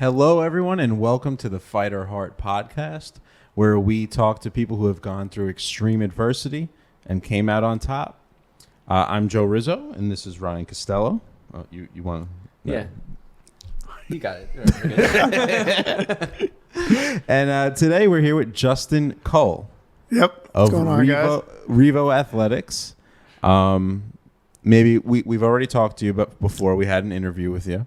Hello, everyone, and welcome to the FighterHeart Podcast, where we talk to people who have gone through extreme adversity and came out on top. I'm Joe Rizzo, and this is Ryan Costello. You want to? Yeah. You got it. And today we're here with Justin Kull. Yep. What's going on, guys? Revo Athletics. Maybe we've already talked to you, but before we had an interview with you.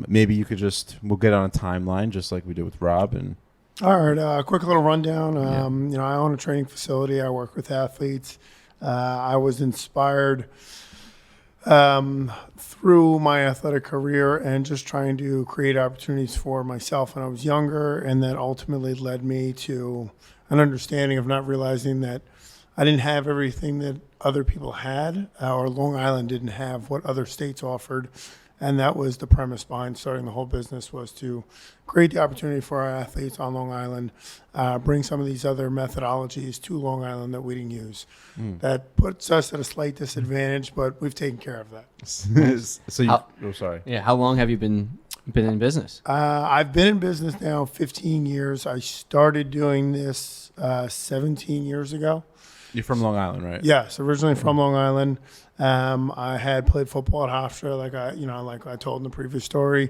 Maybe you could we'll get on a timeline just like we did with Rob. And all right, quick little rundown. I own a training facility. I work with athletes. I was inspired through my athletic career and just trying to create opportunities for myself when I was younger, and that ultimately led me to an understanding of not realizing that I didn't have everything that other people had, or Long Island didn't have what other states offered. And that was the premise behind starting the whole business, was to create the opportunity for our athletes on Long Island, bring some of these other methodologies to Long Island that we didn't use. That puts us at a slight disadvantage, but we've taken care of that. Sorry. Yeah. How long have you been in business? I've been in business now 15 years. I started doing this 17 years ago. You're from Long Island, right? Yes, originally from Long Island. I had played football at Hofstra, like I told in the previous story.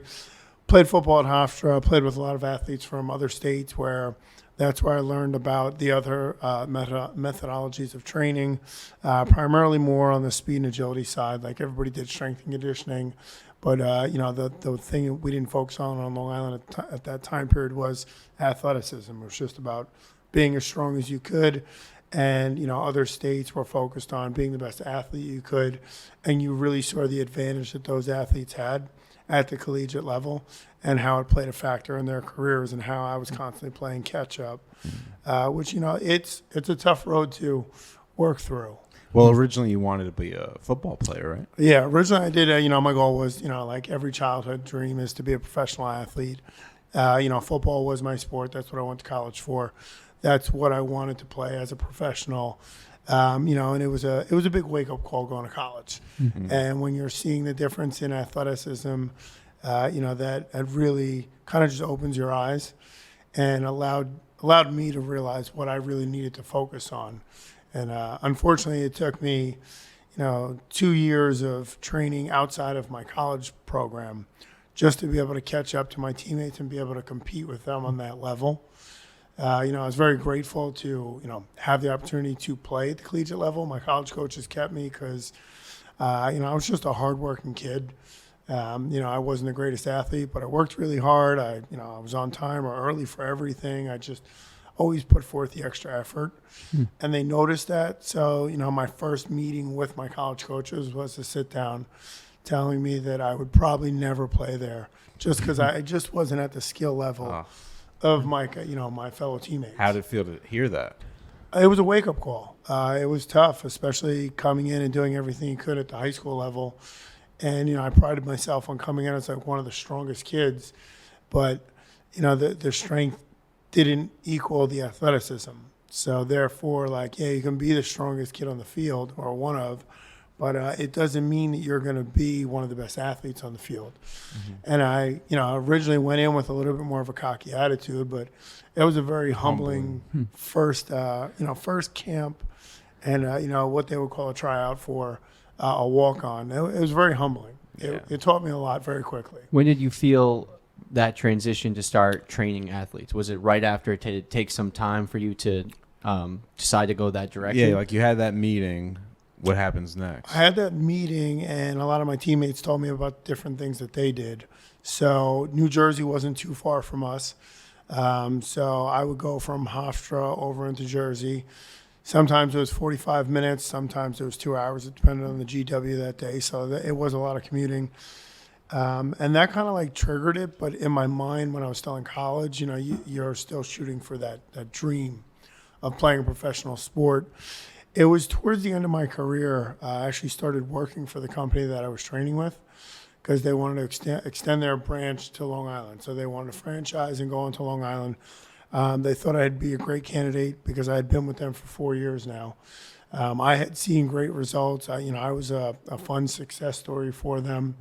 Played football at Hofstra. Played with a lot of athletes from other states, that's where I learned about the other methodologies of training, primarily more on the speed and agility side. Like everybody did strength and conditioning, but the thing we didn't focus on Long Island at that time period was athleticism. It was just about being as strong as you could. And, other states were focused on being the best athlete you could. And you really saw the advantage that those athletes had at the collegiate level and how it played a factor in their careers and how I was constantly playing catch up, which, it's a tough road to work through. Well, originally you wanted to be a football player, right? Yeah, originally I did. My goal was, like every childhood dream is to be a professional athlete. Football was my sport. That's what I went to college for. That's what I wanted to play as a professional, and it was a big wake-up call going to college. Mm-hmm. And when you're seeing the difference in athleticism, that really kind of just opens your eyes and allowed me to realize what I really needed to focus on. And unfortunately, it took me, 2 years of training outside of my college program just to be able to catch up to my teammates and be able to compete with them on that level. I was very grateful to, have the opportunity to play at the collegiate level. My college coaches kept me because, I was just a hardworking kid. I wasn't the greatest athlete, but I worked really hard. I was on time or early for everything. I just always put forth the extra effort, and they noticed that. So, my first meeting with my college coaches was to sit down, telling me that I would probably never play there just because I just wasn't at the skill level of my fellow teammates. How did it feel to hear that? It was a wake-up call. It was tough, especially coming in and doing everything you could at the high school level. And, I prided myself on coming in as like one of the strongest kids. But, the strength didn't equal the athleticism. So, therefore, you can be the strongest kid on the field, or one of, but it doesn't mean that you're going to be one of the best athletes on the field. Mm-hmm. And I, originally went in with a little bit more of a cocky attitude, but it was a very humbling first camp, and what they would call a tryout for a walk-on. It was very humbling. It taught me a lot very quickly. When did you feel that transition to start training athletes? Was it right after it take some time for you to decide to go that direction? Yeah, like you had that meeting. What happens next? I had that meeting, and a lot of my teammates told me about different things that they did. So New Jersey wasn't too far from us. So I would go from Hofstra over into Jersey. Sometimes it was 45 minutes. Sometimes it was 2 hours. It depended on the GW that day. So it was a lot of commuting. And that kind of triggered it. But in my mind, when I was still in college, you're still shooting for that dream of playing a professional sport. It was towards the end of my career. I actually started working for the company that I was training with because they wanted to extend their branch to Long Island. So they wanted to franchise and go into Long Island. They thought I'd be a great candidate because I had been with them for 4 years now. I had seen great results. I was a fun success story for them.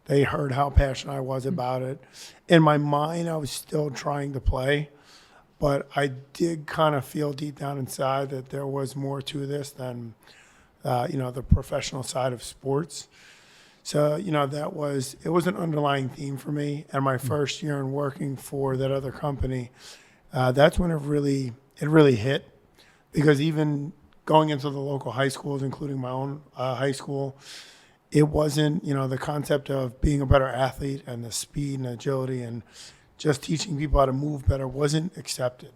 They heard how passionate I was about it. In my mind, I was still trying to play, but I did kind of feel deep down inside that there was more to this than, the professional side of sports. So, it was an underlying theme for me. And my first year in working for that other company, that's when it really hit, because even going into the local high schools, including my own high school, it wasn't, the concept of being a better athlete and the speed and agility and just teaching people how to move better wasn't accepted.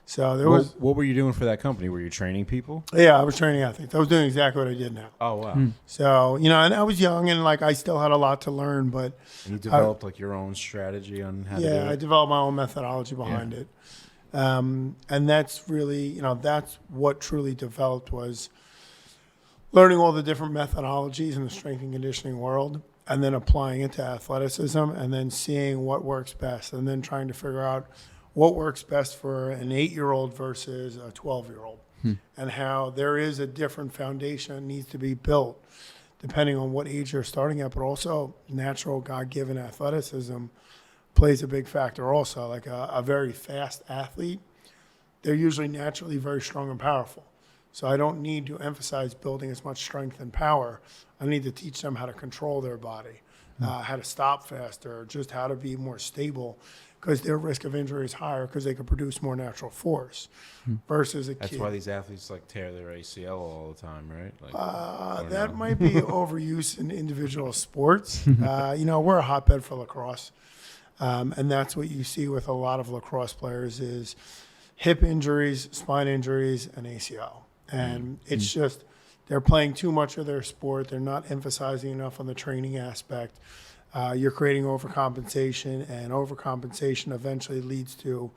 So what were you doing for that company? Were you training people? Yeah, I was training athletes. I was doing exactly what I did now. Oh, wow. So, and I was young and I still had a lot to learn, but And you developed your own strategy on how to do it? I developed my own methodology behind it. And that's really, that's what truly developed, was learning all the different methodologies in the strength and conditioning world, and then applying it to athleticism, and then seeing what works best, and then trying to figure out what works best for an 8-year-old versus a 12-year-old, and how there is a different foundation that needs to be built depending on what age you're starting at, but also natural God-given athleticism plays a big factor also. Like a very fast athlete, they're usually naturally very strong and powerful. So I don't need to emphasize building as much strength and power. I need to teach them how to control their body, how to stop faster, just how to be more stable, because their risk of injury is higher because they can produce more natural force versus a kid. That's why these athletes tear their ACL all the time, right? That might be overuse in individual sports. We're a hotbed for lacrosse, and that's what you see with a lot of lacrosse players is hip injuries, spine injuries, and ACL. And it's just they're playing too much of their sport. They're not emphasizing enough on the training aspect. You're creating overcompensation, and overcompensation eventually leads to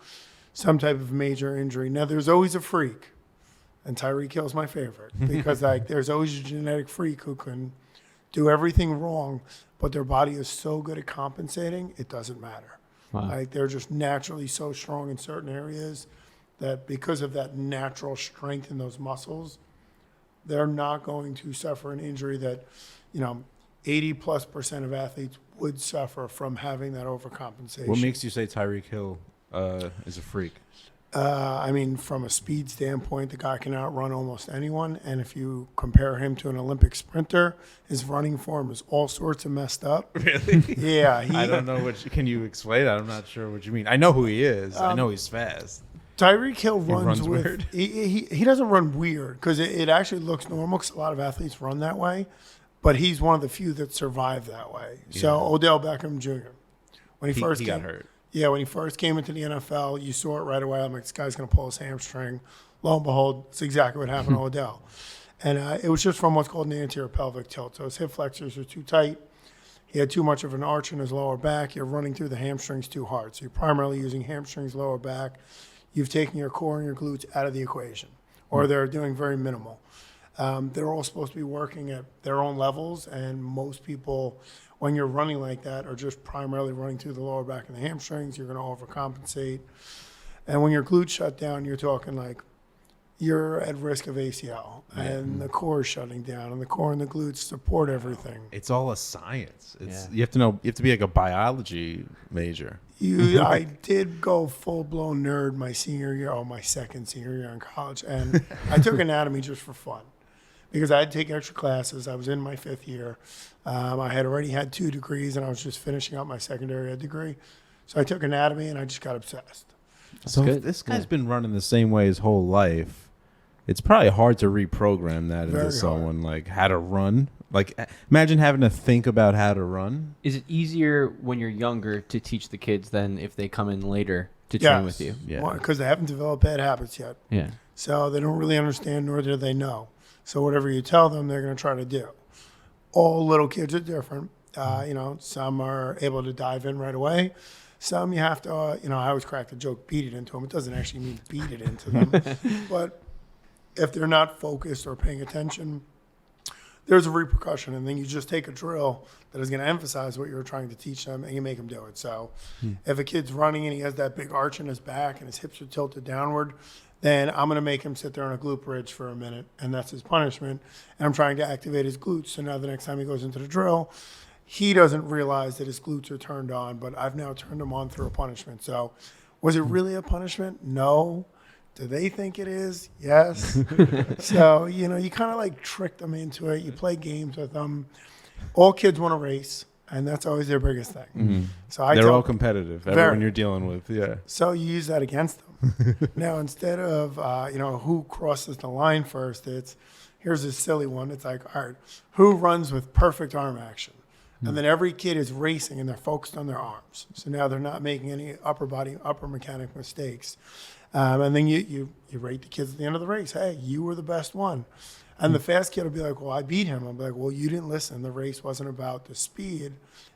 some type of major injury. Now, there's always a freak, and Tyreek Hill's my favorite, because there's always a genetic freak who can do everything wrong, but their body is so good at compensating, it doesn't matter. Wow. They're just naturally so strong in certain areas that because of that natural strength in those muscles, they're not going to suffer an injury that, 80+% of athletes would suffer from having that overcompensation. What makes you say Tyreek Hill is a freak? From a speed standpoint, the guy can outrun almost anyone. And if you compare him to an Olympic sprinter, his running form is all sorts of messed up. Really? Yeah. I don't know can you explain? I'm not sure what you mean. I know who he is. I know he's fast. Tyreek Hill runs weird. He doesn't run weird because it actually looks normal because a lot of athletes run that way. But he's one of the few that survive that way. Yeah. So Odell Beckham Jr., when he got hurt. Yeah, when he first came into the NFL, you saw it right away. I'm like, this guy's going to pull his hamstring. Lo and behold, it's exactly what happened to Odell. And it was just from what's called an anterior pelvic tilt. So his hip flexors are too tight. He had too much of an arch in his lower back. You're running through the hamstrings too hard. So you're primarily using hamstrings, lower back. You've taken your core and your glutes out of the equation, or they're doing very minimal. They're all supposed to be working at their own levels, and most people, when you're running like that, are just primarily running through the lower back and the hamstrings. You're going to overcompensate. And when your glutes shut down, you're talking you're at risk of ACL, and the core is shutting down, and the core and the glutes support everything. It's all a science. You have to know. You have to be like a biology major. I did go full-blown nerd my second senior year in college, and I took anatomy just for fun because I had to take extra classes. I was in my 5th year. I had already had 2 degrees, and I was just finishing up my secondary ed degree. So I took anatomy, and I just got obsessed. So if this guy's been running the same way his whole life, it's probably hard to reprogram that into someone, how to run. Imagine having to think about how to run. Is it easier when you're younger to teach the kids than if they come in later to train with you? Yeah, because they haven't developed bad habits yet. Yeah. So they don't really understand, nor do they know. So whatever you tell them, they're going to try to do. All little kids are different. Some are able to dive in right away. Some you have to, I always crack the joke, beat it into them. It doesn't actually mean beat it into them. But if they're not focused or paying attention, there's a repercussion. And then you just take a drill that is going to emphasize what you're trying to teach them, and you make them do it. So if a kid's running and he has that big arch in his back and his hips are tilted downward, then I'm going to make him sit there on a glute bridge for a minute, and that's his punishment. And I'm trying to activate his glutes. So now the next time he goes into the drill, he doesn't realize that his glutes are turned on, but I've now turned them on through a punishment. So was it really a punishment? No. Do they think it is? Yes. So, you know, you kind of like trick them into it. You play games with them. All kids want to race, and that's always their biggest thing. Mm-hmm. So I They're tell all competitive. Everyone you're dealing with, yeah. So you use that against them. Now, instead of, you know, who crosses the line first, here's a silly one. It's like, all right, who runs with perfect arm action? And then every kid is racing, and they're focused on their arms. So now they're not making any upper mechanic mistakes. And then you rate the kids at the end of the race. Hey, you were the best one. And the fast kid will be like, well, I beat him. I'll be like, well, you didn't listen. The race wasn't about the speed.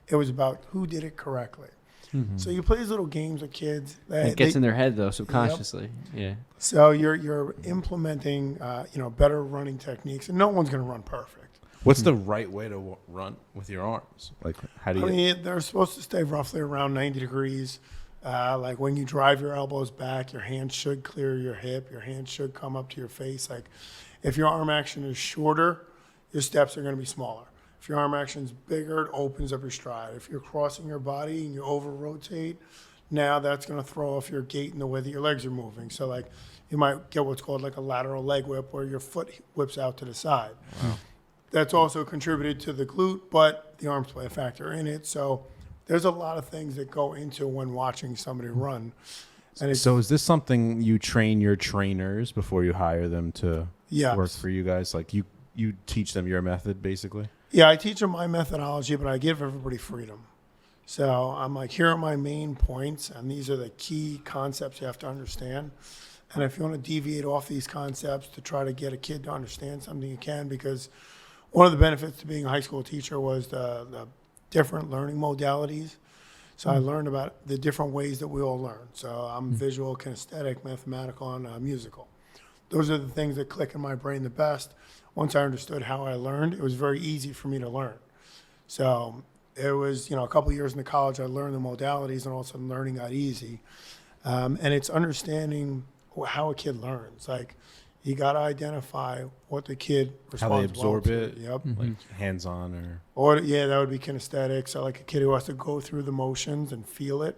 It was about who did it correctly. Mm-hmm. So you play these little games with kids. It gets in their head, though, subconsciously. Yep. Yeah. So you're implementing, you know, better running techniques. And no one's going to run perfect. What's the right way to run with your arms? Like, how do you? I mean, they're supposed to stay roughly around 90 degrees. Like when you drive your elbows back, your hands should clear your hip. Your hands should come up to your face. Like if your arm action is shorter, your steps are going to be smaller. If your arm action is bigger, it opens up your stride. If you're crossing your body and you over-rotate, now that's going to throw off your gait and the way that your legs are moving. So like you might get what's called like a lateral leg whip where your foot whips out to the side. Wow. That's also contributed to the glute, but the arms play a factor in it. So there's a lot of things that go into when watching somebody run. And so is this something you train your trainers before you hire them to work for you guys? Like you teach them your method, basically? Yeah, I teach them my methodology, but I give everybody freedom. So I'm like, here are my main points, and these are the key concepts you have to understand. And if you want to deviate off these concepts to try to get a kid to understand something, you can, because one of the benefits to being a high school teacher was the different learning modalities. So I learned about the different ways that we all learn. So I'm visual, kinesthetic, mathematical, and musical. Those are the things that click in my brain the best. Once I understood how I learned, it was very easy for me to learn. So it was, you know, a couple of years in the college, I learned the modalities, and all of a sudden learning got easy. And it's understanding how a kid learns. Like, you got to identify what the kid responds how they absorb well to. it. Yep. Like hands-on or yeah, that would be kinesthetic. So like a kid who has to go through the motions and feel it,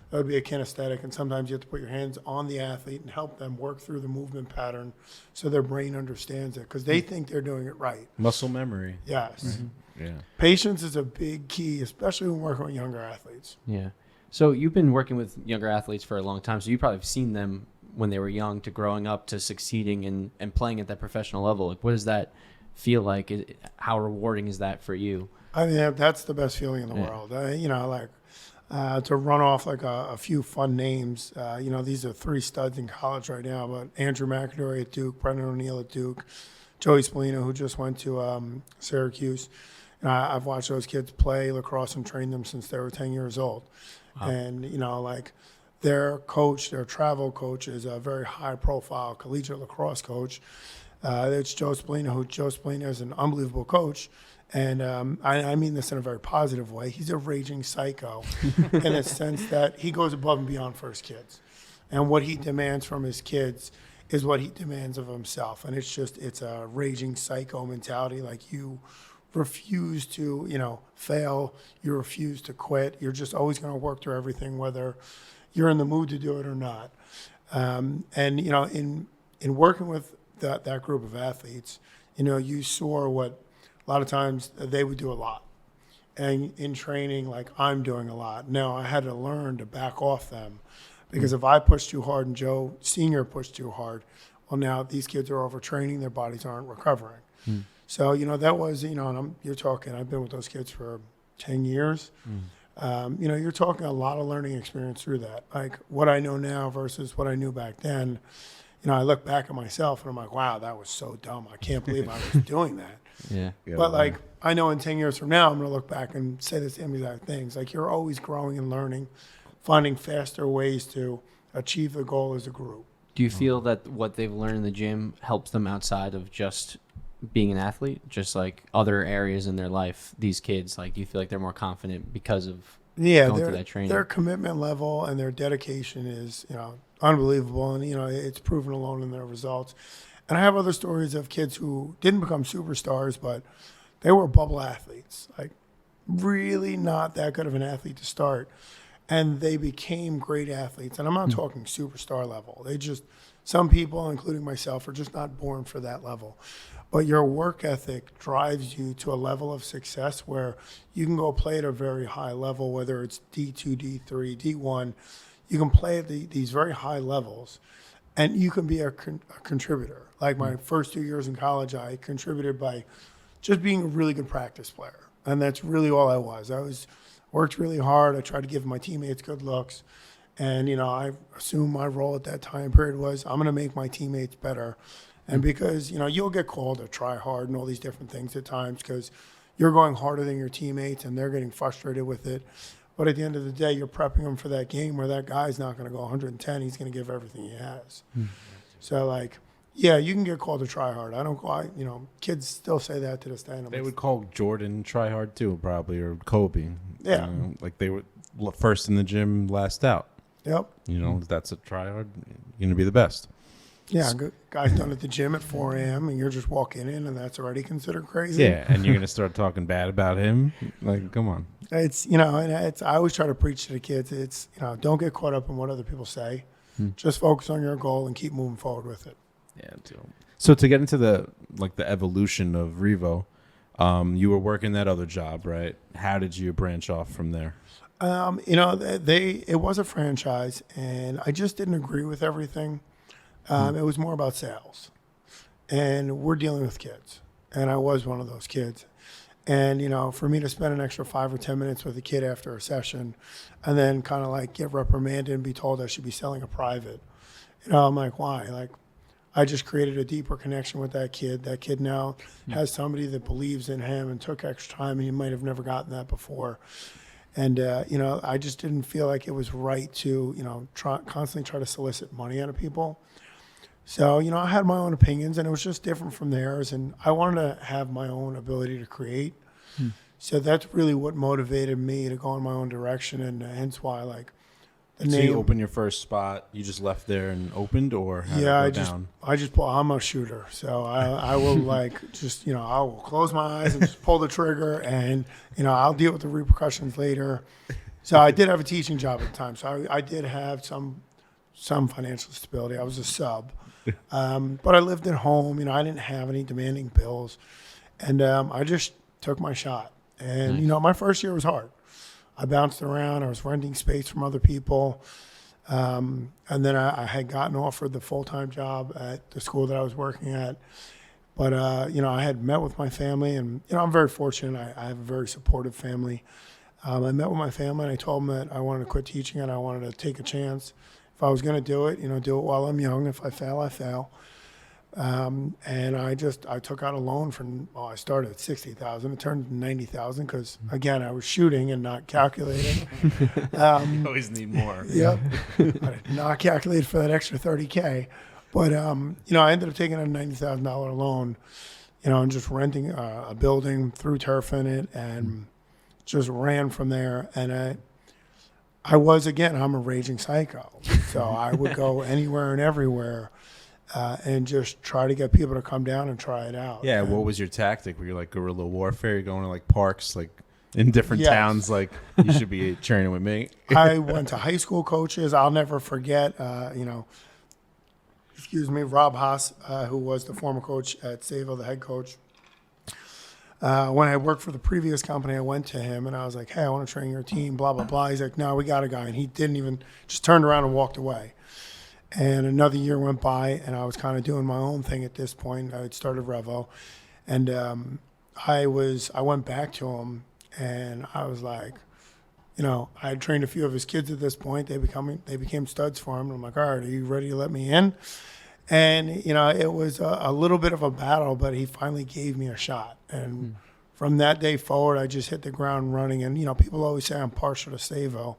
that would be a kinesthetic. And sometimes you have to put your hands on the athlete and help them work through the movement pattern so their brain understands it, because they think they're doing it right. Muscle memory. Yes. Yeah. Patience is a big key, especially when working with younger athletes. Yeah. So you've been working with younger athletes for a long time, so you probably have seen them when they were young to growing up to succeeding and playing at that professional level. Like, what does that feel like? How rewarding is that for you? I mean, that's the best feeling in the world. You know, like to run off like a few fun names. You know, these are three studs in college right now, but Andrew McAdory at Duke, Brendan O'Neill at Duke, Joey Spallina, who just went to Syracuse. I've watched those kids play lacrosse and train them since they were 10 years old. Wow. And, you know, like, their coach, their travel coach, is a very high-profile collegiate lacrosse coach. It's Joe Spallina, Joe Spallina is an unbelievable coach. And I mean this in a very positive way. He's a raging psycho in the sense that he goes above and beyond for his kids. And what he demands from his kids is what he demands of himself. And it's a raging psycho mentality. Like, you refuse to, you know, fail. You refuse to quit. You're just always going to work through everything, whether you're in the mood to do it or not. And, you know, in working with that group of athletes, you know, you saw what a lot of times they would do a lot. And in training, like, I'm doing a lot. Now, I had to learn to back off them, because if I push too hard and Joe Sr. pushed too hard, well, now these kids are overtraining, their bodies aren't recovering. So, you know, that was, you know, and I've been with those kids for 10 years. You know, you're talking a lot of learning experience through that. Like, what I know now versus what I knew back then, you know, I look back at myself and I'm like, wow, that was so dumb. I can't believe I was doing that. Yeah. But, like, I know in 10 years from now, I'm going to look back and say the same exact things. Like, you're always growing and learning, finding faster ways to achieve the goal as a group. Do you feel that what they've learned in the gym helps them outside of just being an athlete, just like other areas in their life? These kids, like, do you feel like they're more confident because of going through that training? Their commitment level and their dedication is, you know, unbelievable, and, you know, it's proven alone in their results. And I have other stories of kids who didn't become superstars, but they were bubble athletes. Like, really not that good of an athlete to start. And they became great athletes. And I'm not talking superstar level. Some people, including myself, are just not born for that level. But your work ethic drives you to a level of success where you can go play at a very high level, whether it's D2, D3, D1. You can play at these very high levels, and you can be a contributor. Like my first 2 years in college, I contributed by just being a really good practice player. And that's really all I was. Worked really hard. I tried to give my teammates good looks. And, I assumed my role at that time period was I'm going to make my teammates better. And because, you'll get called to try hard and all these different things at times because you're going harder than your teammates and they're getting frustrated with it. But at the end of the day, you're prepping them for that game where that guy's not going to go 110. He's going to give everything he has. So, yeah, you can get called to try hard. Kids still say that to this day. They would call Jordan try hard too, probably, or Kobe. Yeah. Like they were first in the gym, last out. Yep. That's a try hard. You're going to be the best. Yeah, guys done at the gym at 4 a.m. and you're just walking in, and that's already considered crazy. Yeah, and you're going to start talking bad about him. Like, come on. It's, I always try to preach to the kids. It's, don't get caught up in what other people say. Just focus on your goal and keep moving forward with it. Yeah. So to get into the evolution of Revo, you were working that other job, right? How did you branch off from there? It was a franchise, and I just didn't agree with everything. It was more about sales, and we're dealing with kids, and I was one of those kids. And, for me to spend an extra 5 or 10 minutes with a kid after a session and then kind of get reprimanded and be told I should be selling a private, I'm like, why? I just created a deeper connection with that kid. That kid now has somebody that believes in him and took extra time, and he might have never gotten that before. And, I just didn't feel like it was right to, constantly try to solicit money out of people. So, I had my own opinions, and it was just different from theirs. And I wanted to have my own ability to create. So that's really what motivated me to go in my own direction. And hence why, the So name. you opened your first spot, you just left there and opened, or how did it go down? I'm a shooter. So I will I will close my eyes and just pull the trigger, and, I'll deal with the repercussions later. So I did have a teaching job at the time. So I did have some financial stability. I was a sub. But I lived at home. I didn't have any demanding bills. And I just took my shot. And, Nice. My first year was hard. I bounced around. I was renting space from other people. And then I had gotten offered the full-time job at the school that I was working at. But, I had met with my family. And, I'm very fortunate. I have a very supportive family. I met with my family, and I told them that I wanted to quit teaching and I wanted to take a chance. If I was going to do it, do it while I'm young. If I fail, I fail. And I took out a loan I started at $60,000. It turned to $90,000 because, again, I was shooting and not calculating. You always need more. Yep. I did not calculate for that extra $30K. But, I ended up taking a $90,000 loan, and just renting a building, threw turf in it, and just ran from there. And I'm a raging psycho. So I would go anywhere and everywhere and just try to get people to come down and try it out. Yeah, and what was your tactic? Were you guerrilla warfare? You're going to parks, in different Yes. towns, you should be training with me? I went to high school coaches. I'll never forget, Rob Haas, who was the former coach at Sayville, the head coach. When I worked for the previous company, I went to him and I was like, hey, I want to train your team, blah, blah, blah. He's like, no, we got a guy. And he didn't even, just turned around and walked away. And another year went by and I was kind of doing my own thing at this point. I had started Revo. And I went back to him and I was like, I had trained a few of his kids at this point. They became studs for him. And I'm like, all right, are you ready to let me in? And, it was a little bit of a battle, but he finally gave me a shot. And from that day forward, I just hit the ground running. And, people always say I'm partial to Sayville.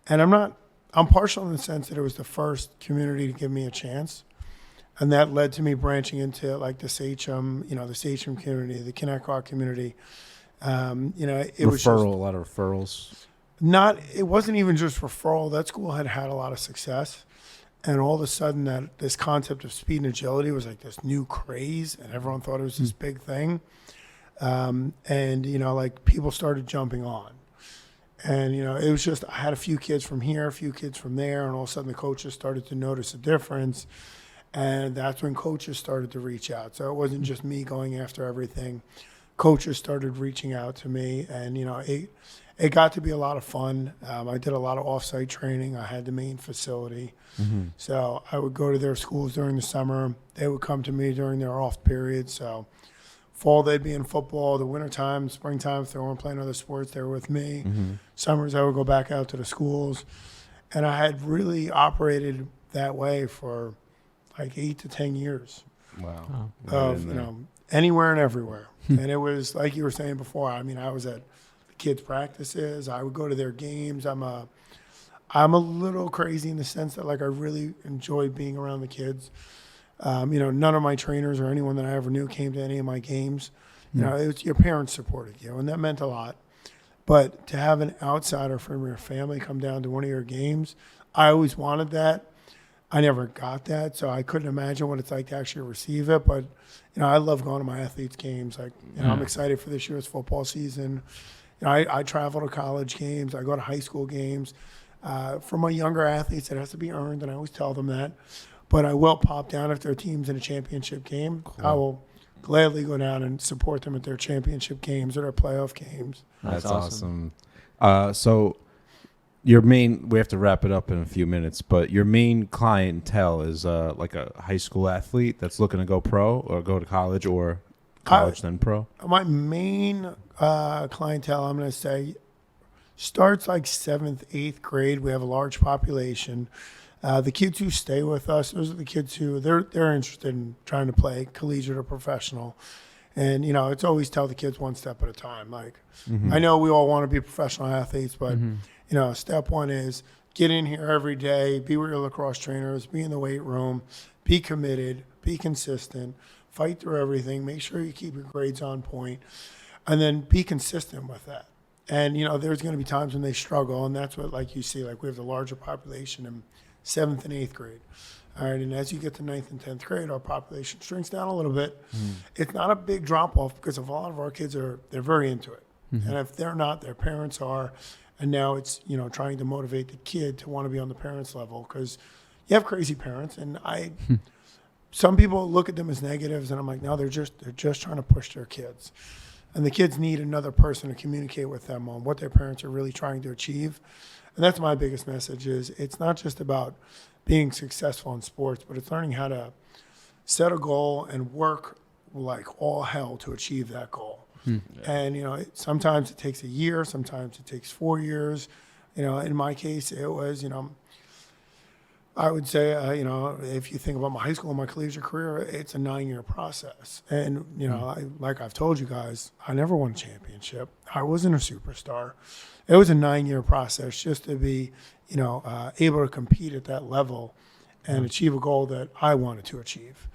And I'm partial in the sense that it was the first community to give me a chance. And that led to me branching into the Sachem, the Sachem community, the Kineckaw community. It was just, a lot of referrals. It wasn't even just referral. That school had a lot of success. And all of a sudden, this concept of speed and agility was this new craze, and everyone thought it was this big thing. And, like people started jumping on. And, it was just, I had a few kids from here, a few kids from there, and all of a sudden the coaches started to notice a difference. And that's when coaches started to reach out. So it wasn't just me going after everything. Coaches started reaching out to me, and, it got to be a lot of fun. I did a lot of off-site training. I had the main facility. So I would go to their schools during the summer. They would come to me during their off period. So fall, they'd be in football. The wintertime, springtime, if they weren't playing other sports, they were with me. Summers, I would go back out to the schools. And I had really operated that way for like 8 to 10 years. Wow. Of, anywhere and everywhere. And it was, like you were saying before, I was at the kids' practices. I would go to their games. I'm a little crazy in the sense that, like, I really enjoy being around the kids. None of my trainers or anyone that I ever knew came to any of my games. It was your parents supported you, and that meant a lot. But to have an outsider from your family come down to one of your games, I always wanted that. I never got that, so I couldn't imagine what it's like to actually receive it. But, I love going to my athletes' games. Like, I'm excited for this year's football season. I travel to college games. I go to high school games. For my younger athletes, it has to be earned, and I always tell them that. But I will pop down if their team's in a championship game. Cool. I will gladly go down and support them at their championship games or their playoff games. That's awesome. So we have to wrap it up in a few minutes, but your main clientele is like a high school athlete that's looking to go pro or go to college, or college then pro? My main clientele, I'm going to say, starts like 7th, 8th grade. We have a large population. The kids who stay with us, those are the kids who they're interested in trying to play collegiate or professional. And, it's always tell the kids one step at a time. Like, I know we all want to be professional athletes, but, step one is get in here every day, be with your lacrosse trainers, be in the weight room, be committed, be consistent, fight through everything, make sure you keep your grades on point, and then be consistent with that. And, there's going to be times when they struggle, and that's what, like you see, like we have the larger population in 7th and 8th grade. All right, and as you get to 9th and 10th grade, our population shrinks down a little bit. It's not a big drop-off because a lot of our kids they're very into it. And if they're not, their parents are. And now it's, trying to motivate the kid to want to be on the parents' level, because you have crazy parents. And some people look at them as negatives, and I'm like, no, they're just trying to push their kids. And the kids need another person to communicate with them on what their parents are really trying to achieve. And that's my biggest message is it's not just about being successful in sports, but it's learning how to set a goal and work like all hell to achieve that goal. And, sometimes it takes a year, sometimes it takes 4 years. In my case, it was, I would say, if you think about my high school and my collegiate career, it's a 9-year process. And, like I've told you guys, I never won a championship. I wasn't a superstar. It was a 9-year process just to be, able to compete at that level and achieve a goal that I wanted to achieve.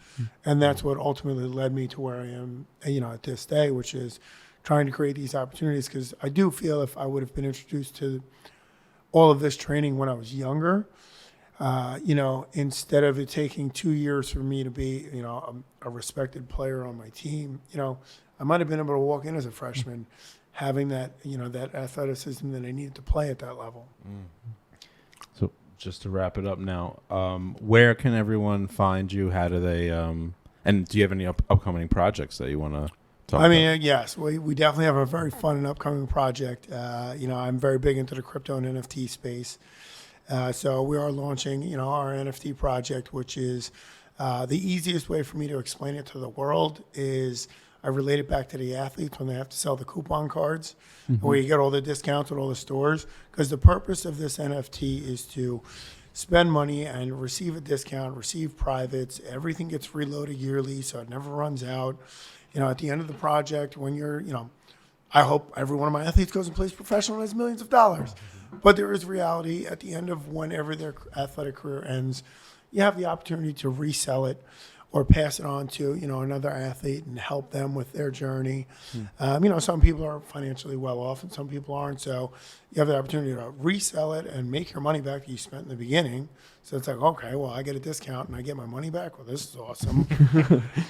And that's what ultimately led me to where I am, at this day, which is trying to create these opportunities. Because I do feel if I would have been introduced to all of this training when I was younger, instead of it taking 2 years for me to be, a respected player on my team, I might have been able to walk in as a freshman having that, that athleticism that I needed to play at that level. So just to wrap it up now, where can everyone find you? How do they, and do you have any upcoming projects that you want to talk about? Yes, we definitely have a very fun and upcoming project. I'm very big into the crypto and NFT space. So we are launching, our NFT project, which is the easiest way for me to explain it to the world is I relate it back to the athletes when they have to sell the coupon cards, where you get all the discounts at all the stores. Because the purpose of this NFT is to spend money and receive a discount, receive privates. Everything gets reloaded yearly, so it never runs out. At the end of the project, when you're, I hope every one of my athletes goes and plays professional and has millions of dollars. But there is reality at the end of whenever their athletic career ends, you have the opportunity to resell it or pass it on to, another athlete and help them with their journey. Some people are financially well off and some people aren't. So you have the opportunity to resell it and make your money back that you spent in the beginning. So it's like, okay, well, I get a discount and I get my money back. Well, this is awesome.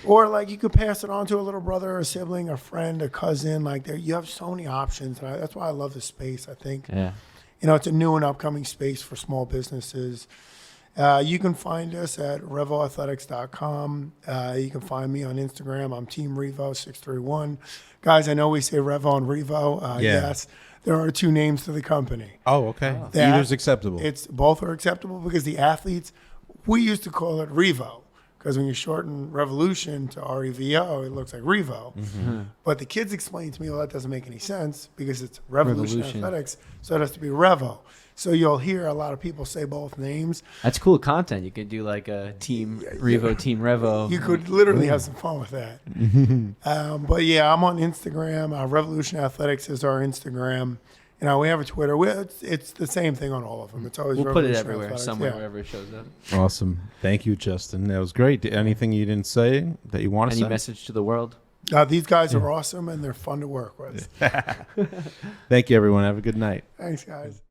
Or like you could pass it on to a little brother, a sibling, a friend, a cousin. Like you have so many options. And that's why I love this space. I think, it's a new and upcoming space for small businesses. You can find us at revoathletics.com. You can find me on Instagram. I'm Team Revo631. Guys, I know we say Revo and Revo. Yes, there are two names to the company. Oh, okay. Either's acceptable. Both are acceptable because the athletes, we used to call it Revo because when you shorten Revolution to REVO, it looks like Revo. Mm-hmm. But the kids explained to me, well, that doesn't make any sense because it's Revolution Athletics, so it has to be Revo. So you'll hear a lot of people say both names. That's cool content. You could do like a Team Revo, Team Revo. You could literally have some fun with that. But yeah, I'm on Instagram. Revolution Athletics is our Instagram. We have a Twitter. It's the same thing on all of them. It's always we'll Revolution put it everywhere, Athletics. somewhere, wherever it shows up. Awesome. Thank you, Justin. That was great. Anything you didn't say that you want to say? Any message to the world? These guys are awesome and they're fun to work with. Thank you, everyone. Have a good night. Thanks, guys.